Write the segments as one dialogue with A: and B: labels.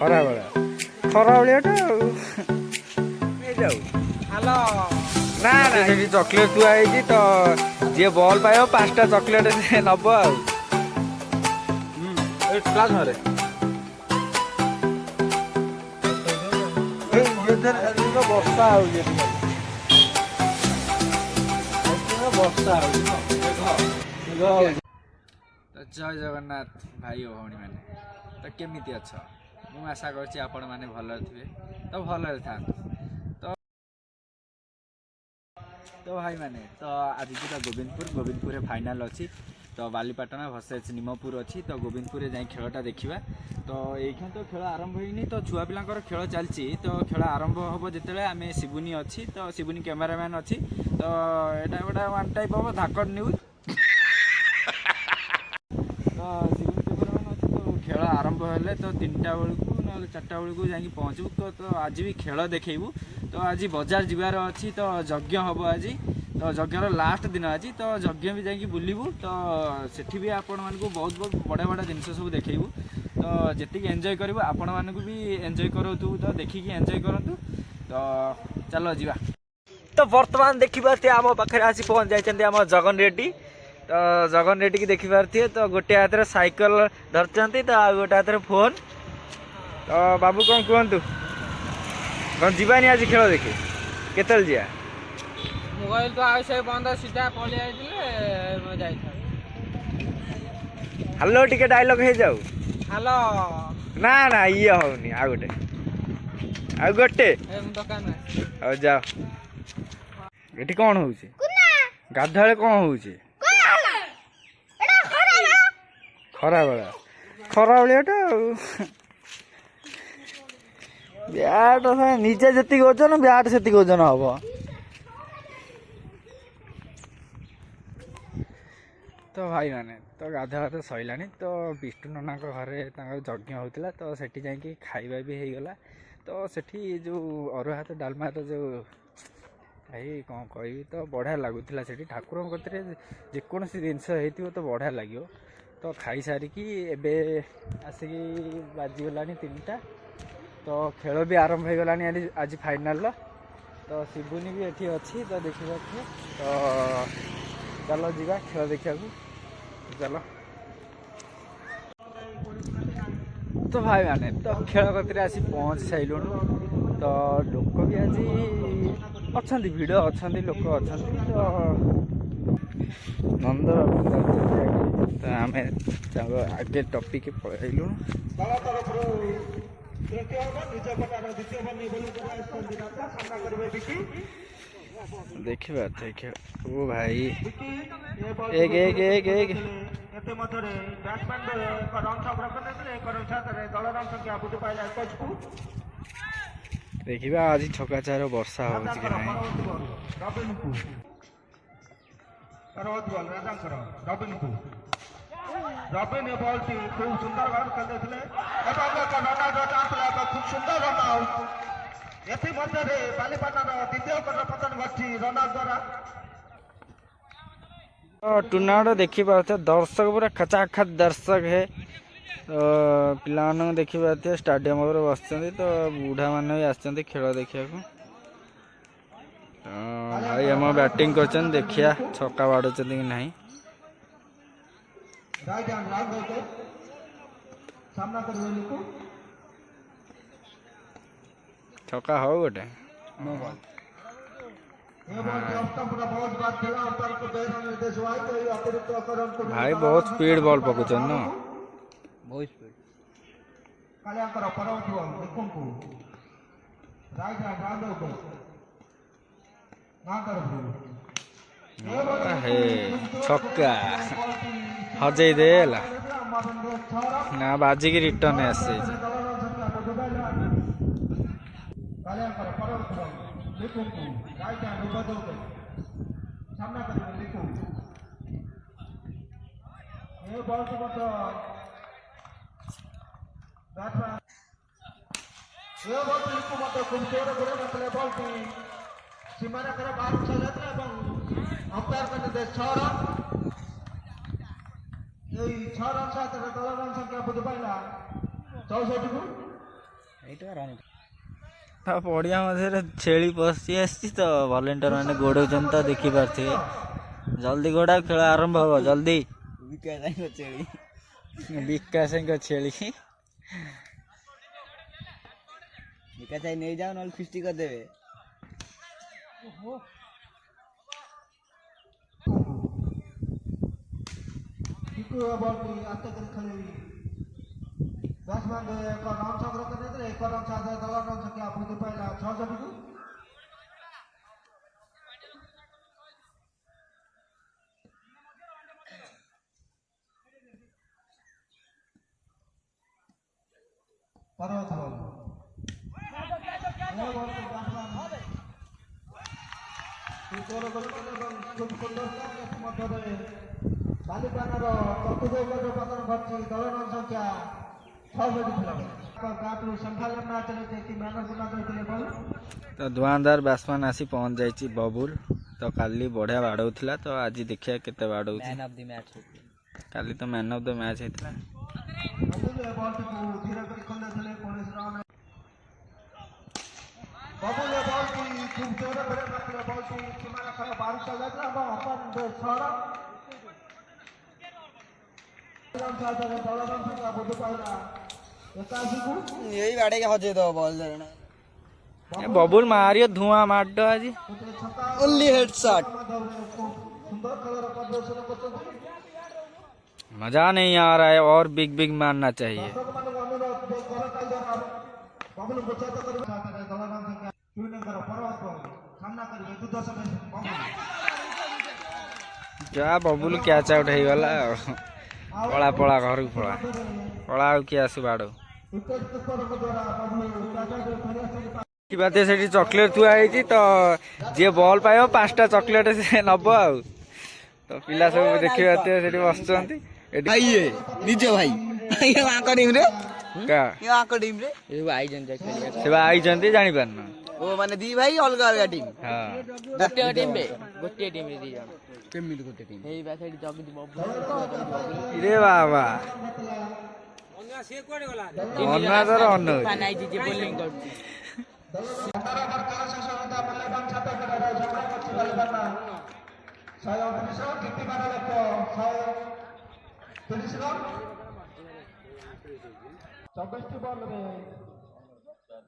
A: खरा बेला खरा बेलाटा
B: हेलो
A: ना ना ये चॉकलेट थुआ है तो जी बॉल पाइब 5टा चॉकलेट नब क्लास मारे बस्ता बस्ता जय जगन्नाथ भाई और भाई मैंने तो केमी अच्छा मुझे आशा करछि आपण माने भल थे तो भल था तो भाई मैंने तो आज तो गोविंदपुर फाइनाल अच्छी तो बालीपाटना भर्सेस निमपुर अच्छी तो गोविंदपुर जाए खेलटा देखा तो ये तो खेल आरंभ होनी तो छुआ पिलांकर खेल चलती तो खेल आरंभ हम जिते आम शिवुनी अच्छी तो शिवुनी कैमेरामैन अच्छी तो यहाँ गोटे वन टाइप हम धाकड़ न्यूज तो शिवुनी कैमेरामैन अच्छी तो खेल आरंभ हेले तो 3टा बेलू ना 4टा बेलू जा पहुँचबू तो आज भी खेल देखू तो आज बजार जीवार अच्छी तो यज्ञ हम आज तो यज्ञर लास्ट दिन आज तो यज्ञ भी जाकि बुलू तो सेठी भी आपण मानक बहुत बहुत बड़ा बड़ा जिनस सब देखू तो जी एंजॉय करूँ आपण मानक भी एंजॉय करूँ तो देखिकी एंजॉय करूँ तो चलो जीवा
B: तो बर्तमान देखिपारे आम पाखे आसी पहुँच जाइए आम जगन रेड्डी तो जगन रेड्डी की देखिपारे तो गोटे हाथ में साइकिल धरती तो आ गोटे हाथ में फोन तो बाबू कौन कहतु कौन जीवानी आज खेल देखी केतल जिया
C: मोबाइल तो आवश्य बंद सीधा पलि जाए
A: हेलो टिके डायलॉग हो जाऊ
C: हेलो
A: ना ना ये होनी आ गोटे
C: दुकान
A: आ जाओ ये कौन हो गाधा कौन हो खरा बेलाटा ब्याट निजे जी ओजन ब्याट से ओजन हम तो भाई माने तो गाधा तो सैला तो विष्णु नना घरे यज्ञ होता तो सेठी जाकि खाଇବା भी हो गला तो सेठी जो अरुआ हाथ डालमा तो जो भाई कौन कह तो बढ़िया लगुला से ठाकुर कतरे जेकोसी जिनस हो तो बढ़िया लगे तो खाई सारिकी एबे आसिकी बाजीगला 3टा तो खेल भी आरंभ हो गला आज फाइनाल तो शिवुनी भी एठी अच्छी तो देखिए तो चलो जीवा खेल देखा चलो तो भाई माने तो खेल कतरे आसी पहुँच सारूँ तो लोक भी आज अच्छा भिड़ अच्छा लोक अच्छा तो नंद तो आम आगे टपिक पलू देखिए ओ भाई एक एक एक एक देखिए आज छकाचार वर्षा हो
D: रबिन ये बॉल टी खूब सुंदर भाव खेलते खूब सुंदर रन आउट एथि मध्य बालीपाटना द्वितीय पतन घटी रन आउट द्वारा
A: टूर्नामेंट देखी पारे दर्शक पूरा खचाखच दर्शक है तो पिला देखी पारे स्टाडियम बस तो बुढ़ा मैंने भी आसते खेल देखा भाई हम बैटिंग कर देखिया छक्का बाड़ुंट कि नहीं छक्का हो गोटे भाई बहुत स्पीड बॉल पकुच न बहुत स्पीड हे छक्का हजई देला ना बाजिकी रिटर्न आसे
D: अंपायर का निर्देश 6 रन 6 रन साथ दल रन संख्या बुझ पाइला 64 को
B: ତା ପଡ଼ିଆ ମଧ୍ୟରେ ଛେଳି ପଶି ଆସିଛି ତ ଭଲେଣ୍ଟିୟର ମାନେ ଗୋଡ଼ଉଛନ୍ତି ତ ଦେଖିପାରୁଥିବେ। ଜଲ୍ଦି ଗୋଡ଼ା, ଖେଳ ଆରମ୍ଭ ହବ ଜଲ୍ଦି।
A: ବିକାଶଙ୍କ ଛେଳି
C: ନେଇଯାଅ ନହେଲେ ଫିଷ୍ଟି କରିଦେବେ।
D: ବ୍ୟାଟ୍ସମ୍ୟାନ୍ ଏକ ରନ୍ ସଂଗ୍ରହ କରିଥିଲେ। ଏକ ରନ୍ ସାହାଯ୍ୟରେ ଦଳ ରନ୍ ସଂଖ୍ୟା ବୃଦ୍ଧି ପାଇଲା 66କୁ। ପରବର୍ତ୍ତୀ ବଲ୍ ମଧ୍ୟରେ ବାଲିପାନର ଚତୁର୍ଥ ପତନ ଘଟିଛି। ଦଳ ରନ୍ ସଂଖ୍ୟା 66 ଥିଲା।
B: ତ ଧୂଆଁଦାର ବ୍ୟାଟ୍ସମ୍ୟାନ୍ ଆସି ପହଞ୍ଚି ଯାଇଛି ବବୁଲ। ତ କାଲି ବଢ଼ିଆ ବାଡ଼ଉଥିଲା, ତ ଆଜି ଦେଖିବା କେତେ ବାଡ଼ଉଛି। କାଲି ତ ମ୍ୟାନ୍ ଅଫ୍ ଦ ମ୍ୟାଚ୍ ହେଇଥିଲା।
C: यही बाड़े के हजे दो बॉल
B: बबुल मारियो धुआं मार आज
C: ओनली हेडशॉट।
B: मजा नहीं आ रहा है और बिग बिग मारना चाहिए। जा बबुल कैच आउट हो गला। पड़ा पड़ा घर को पड़ा पड़ा किए आसु बाड़ बात से चॉकलेट थुआ तो जी बॉल पाइब 5टा चॉकलेट से नब आ तो पिला सब देखिए बस
C: निज भाई
B: आई जानी पार
C: ओ माने दी भाई अलग अलग टीम।
B: हाँ
C: गोटे टीम रे गोटे टीम रे दी जण केमिति गोटे टीम एई बा साइड जग दी बबू
B: रे बाबा
C: अन्ना से कोडे गला
B: अन्ना तर अन्ना
C: नाइ जे बोलिंग कर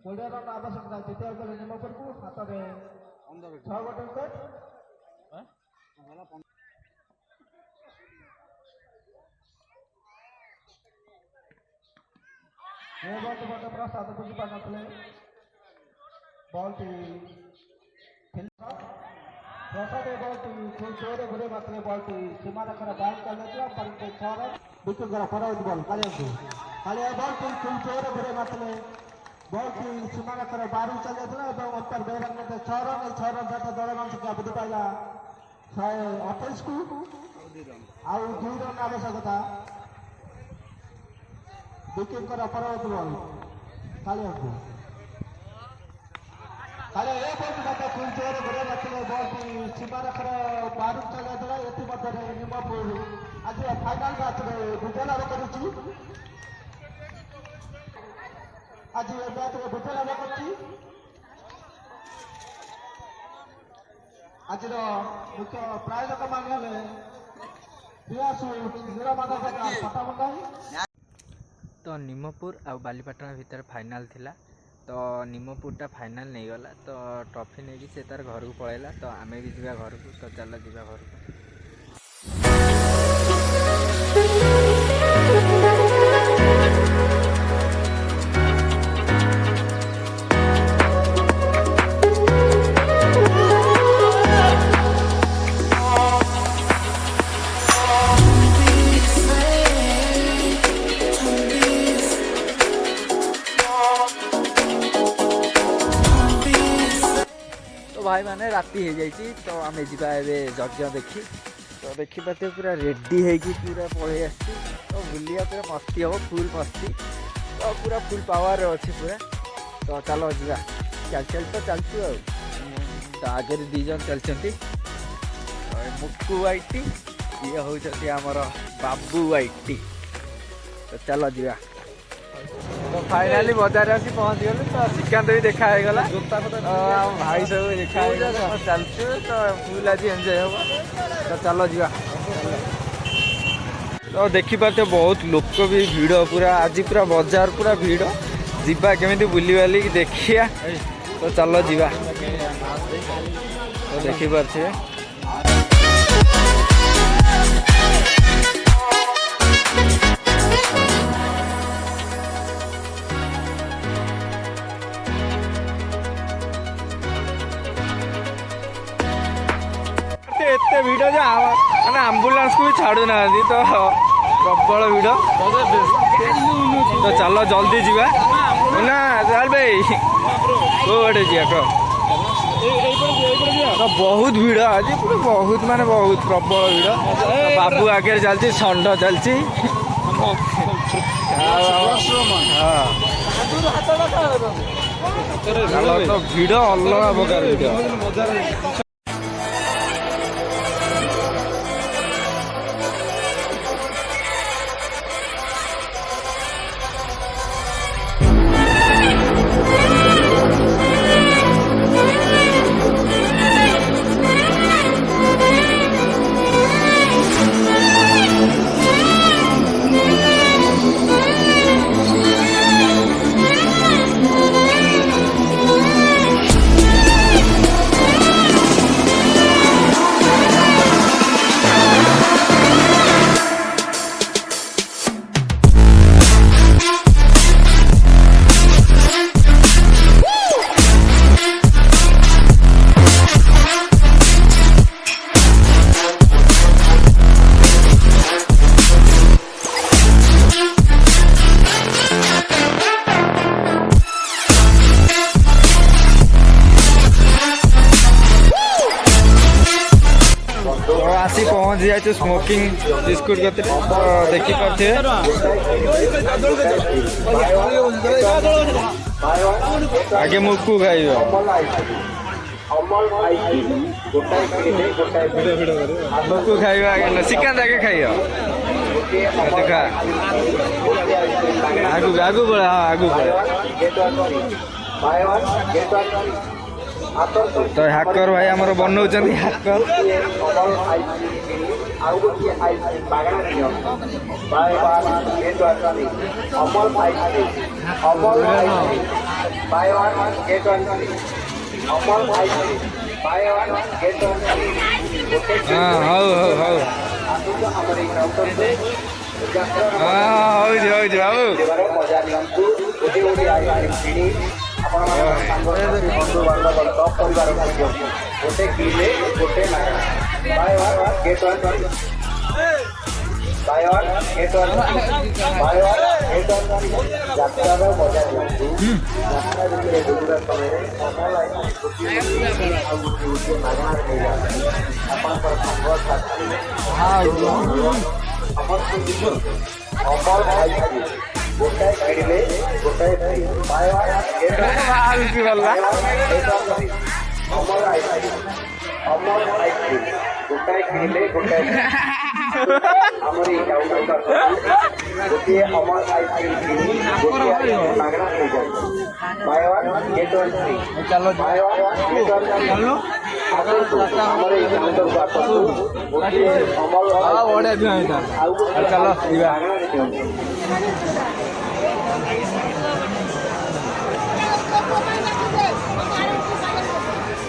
D: कोड़े रन आवश्यकता द्वितीय ओवर निमपुर को हाथ में 6 गोटे विकेट। प्रसाद बुझी पार बॉल प्रसाद बॉल जोर घुरे मात्र बॉल सीमा रेखार बैक कर परंतु 6 रन विकेट परवर्ती बॉल कालिया बॉल जोर घुरे मात्र बॉल की सीमा रेखार बाहर चल जाता अंतर 2 रन 6 रन 6 रन सहित दल रन संख्या वृद्धि पाइला 128 को आउ 2 रन आवश्यकता। विकेट परवर्ती बॉल कालिया को जोर घुरे मात्र बॉल की सीमा रेखार बाहर चल जाता निमपुर आज फाइनाल मैच में विजय लाभ कर आज मैच में विजय लाभ कर आज मुख्य प्रायोजक मान
A: तो निमपुर आ बालीपाटना भितर फाइनाल थिला तो निमपुरटा फाइनाल नहीं गला तो ट्रॉफी नहीं से तार घर को पलैला तो आमे भी जा घर को तो चल जा घर को। भाई माने राति हो जाइए तो आम जा यज्ञ देखी तो देखिपारे पूरा रेडी है पूरा पलि आस तो बुलिया पूरा मस्ती हम फुल मस्ती तो पूरा फुल पावर अच्छी पूरा तो चलो जा चल तो चलचु तो आगे 2 जन चलती मुक्कू वाइटी ये हूँ आमर बाबू वाइटी तो चलो जा।
B: फाइनाली बजार आसी पहुँच गलु तो श्रीकांत भी देखा है गला भाई सब देखा चलते तो फुल आज एंजॉय हम तो चलो जीवा तो देखिपारे बहुत लोक भी भिड़ पूरा आज पूरा बजार पूरा भिड़ जीवा केमी बुली बाली देखिया तो चलो जीवा तो देखिपारे एते भिड़ जे मैंने आम्बुलांस को भी छाड़ू ना तो प्रबल भिड़ तो चलो जल्दी जीवा ना चल भाई कोटे जी तो बहुत भिड़ आज पूरा बहुत माने बहुत प्रबल भिड़ तो बाबू आगे चलती षंड चलती तो भिड़ अलग प्रकार भिड़ आसी पहुँच जाए स्मोकिंग बिस्कुट के देखी पारे आगे मुकु खाइब मुकु खाइब आगे श्रीकांत आगे खाइब देखा आगू आगू बढ़ा हाँ आगू तो हैकर भाई आमर बनाऊँ हैकर हाँ हौ हौ हौ
D: गोटे किले गोटे buy one get one buy one get one buy one get one यात्रार मजा दिखाते यात्रा भितर बुलवा समय गोटाए किले गोटाए बाय वन गेट अमर आइसक्रीम गोटाए किले गोटाए आमर गोटे अमर आइसक्रीम किनी गोटे मागणा हो जाए bye one get one free चलो बाय वन गेट वन चलो आमर काउंटर को आसतु गोटे अमर बड़े चलो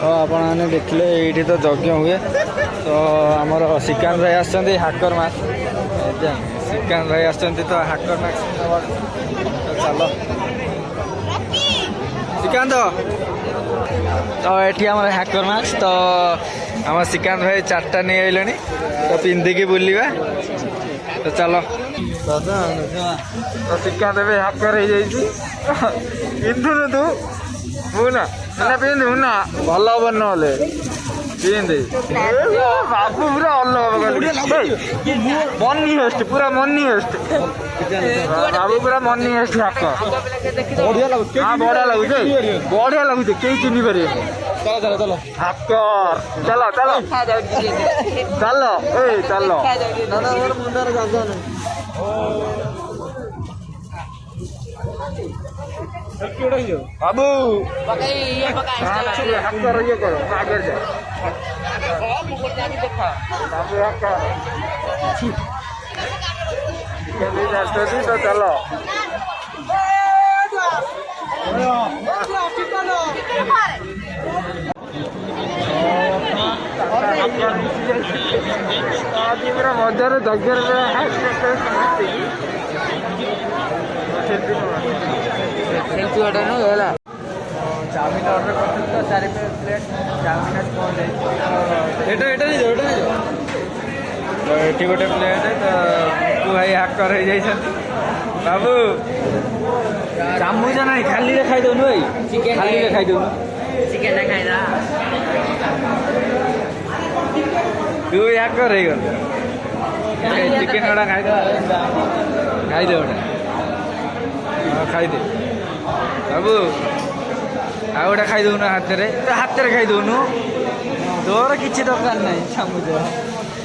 B: तो आपने देखले ये तो यज्ञ हुए तो आमर श्रीकांत भाई आसछन्ती हाकर मार्क्स श्रीकांत भाई आसछन्ती तो हाकर मार्क्स तो चलो श्रीकांत तो ये आम हाकर मार्क्स तो आम श्रीकांत भाई 4टा नहीं आइले तो पिंधिकी बुलवा तो चलो तो श्रीकांत भी हाकर हो जाइए पिंधुनु तू बुना ना पिंधु ना भल हम ना पिंधे बाबू पूरा मनी हेस्ट पूरा मनी हेस्ट बाबू पूरा मनी हेस्ट हाक हाँ बढ़िया लगुच बढ़िया लगुच कई चिन्ह पारे हाकर चलो चलो चलो ए चलो बाबू
C: pakai iya pakai es
B: hacker ये करो आगे जाए बाबू hacker चिकन जाते तो चलो आज मेरा मजार जगह
C: sentu ada no gala
B: chow mein order करते तो 4 प्लेट चाउमिन कौन है
C: eta नहीं दो
B: तो एटी गोटे प्लेट है तो तू भाई हाकर हो जाइए बाबू चामच ना खाली खाई दौन भाई
C: Chicken
B: खाली
C: है।
B: खाई दौन
C: chicken na khai da
B: तू हाकर हो गल चिकेन गोटा खाई दे गोटा हाँ खाई दे बाबू आ गोटा खाई दौन हाथ में खाई दौन तोर किसी दरकार ना चामच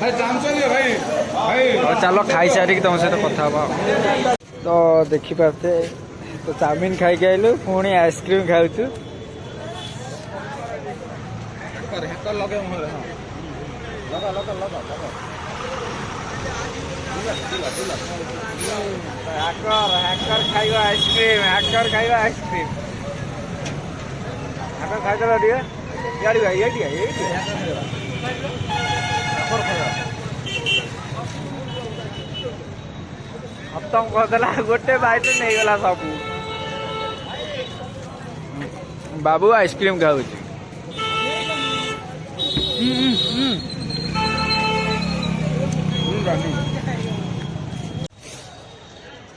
C: भाई चामच लियो भाई भाई
B: चलो खाई सारी तुम सहित कथा हवा तो देखिपारे तो चाउमिन खाई आइलु पुणी आइसक्रीम खाऊचु
C: hacker lage mohre
B: हैकर खाइबा आइसक्रीम हैकर खाइबा आइसक्रीम हैकर खाई देला दिए याडी भाई ये हैकर खाइबा खत्म कर देला गोटे बाइट नहीं गला सब बाबू आइसक्रीम खाऊची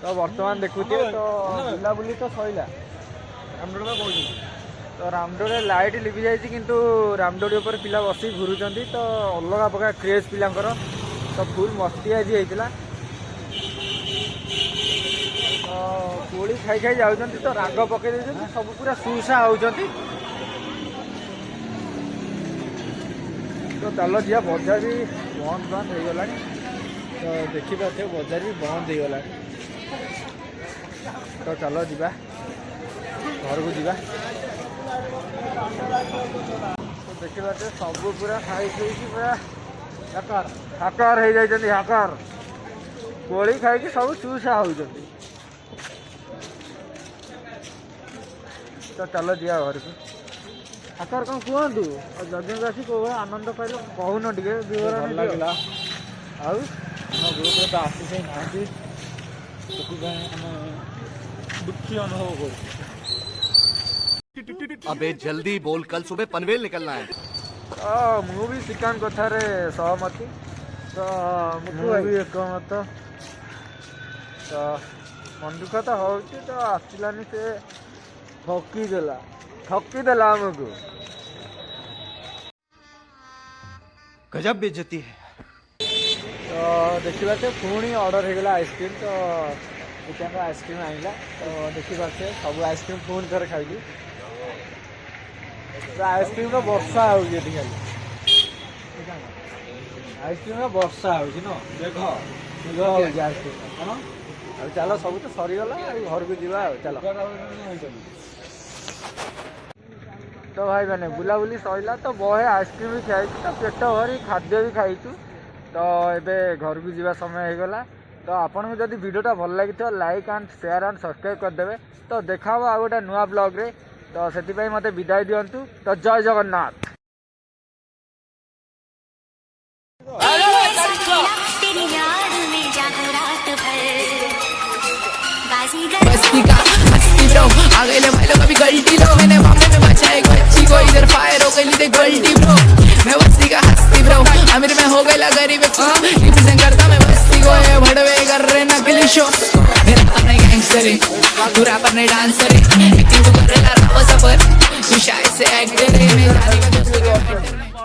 B: तो बर्तमान देखुचे तो बुलाबुली तो सैला तो रामडोरे लाइट लिभि जाइए किंतु रामडोरी ऊपर पिला बसी घूरुंट तो अलग प्रकार क्रेज पिलांकर तो फुल मस्ती आज होता तो कोड़ी खाई खाई जाऊँ तो राग पकई दे सब पूरा सुसा होती तो चलो जी बजार भी बंद बंद हो गला तो देखिए बजार भी बंद हो गला तो चलो जी घर को जीवा तो देखिए सब पूरा खाई पूरा हाकर हाकर हो जाती हाकर कोड़ी खाई सब चूसा हो तो चलो जी घर को हाकर कौन कहतु जज्ञ आसी कौ आनंद पाइल कहून टे विवरण लगे
A: ग्रुप तो आसी ना दुखी अनुभव कर
E: अबे जल्दी बोल कल सुबह पनवेल निकलना है
B: मु भी श्रीकांत कथार सहमति तो भी एकमत तो मन दुख तो हो तो आसलानी से ठकीदेला आमको
E: गजब बेइज्जती है
B: तो देखिए पुणी ऑर्डर हो गला आइसक्रीम तो चिकेन आइसक्रीम आइला तो देखिए सब आइसक्रीम पुणी थे खाइली तो आइसक्रीम वर्षा होगी खाली आइसक्रीम वर्षा हो देख आइसक्रीम चलो सब तो सरीगला घर को जीवा चलो तो भाई मैंने बुलाबुली सैला तो बहे आइसक्रीम भी खाई तो पेट भरी खाद्य भी खाइचु तो ये घर को जीवा समय हो गला तो आपन को जदि वीडियोटा भल लगी तो like and share and subscribe करदेवे तो देखा आ गोटे नुआ ब्लॉग रे तो से मते विदाय दिंतु तो जय जगन्नाथ।
F: बस्ती का मस्ती ब्रो आ गए भाई लोग अभी गलती लो मैंने मामले में बचाए बच्ची को इधर फायर हो गई थे गलती ब्रो मैं बस्ती का हस्ती ब्रो अमीर में हो गया गरीब रिप्रेजेंट करता मैं बस्ती को ये भड़वे कर रहे नकली शो मेरा अपना गैंगस्टर है तू रैपर नहीं डांसर है एक्टिंग तो कर रहा राव सफर तू शायद से एक्टर है मैं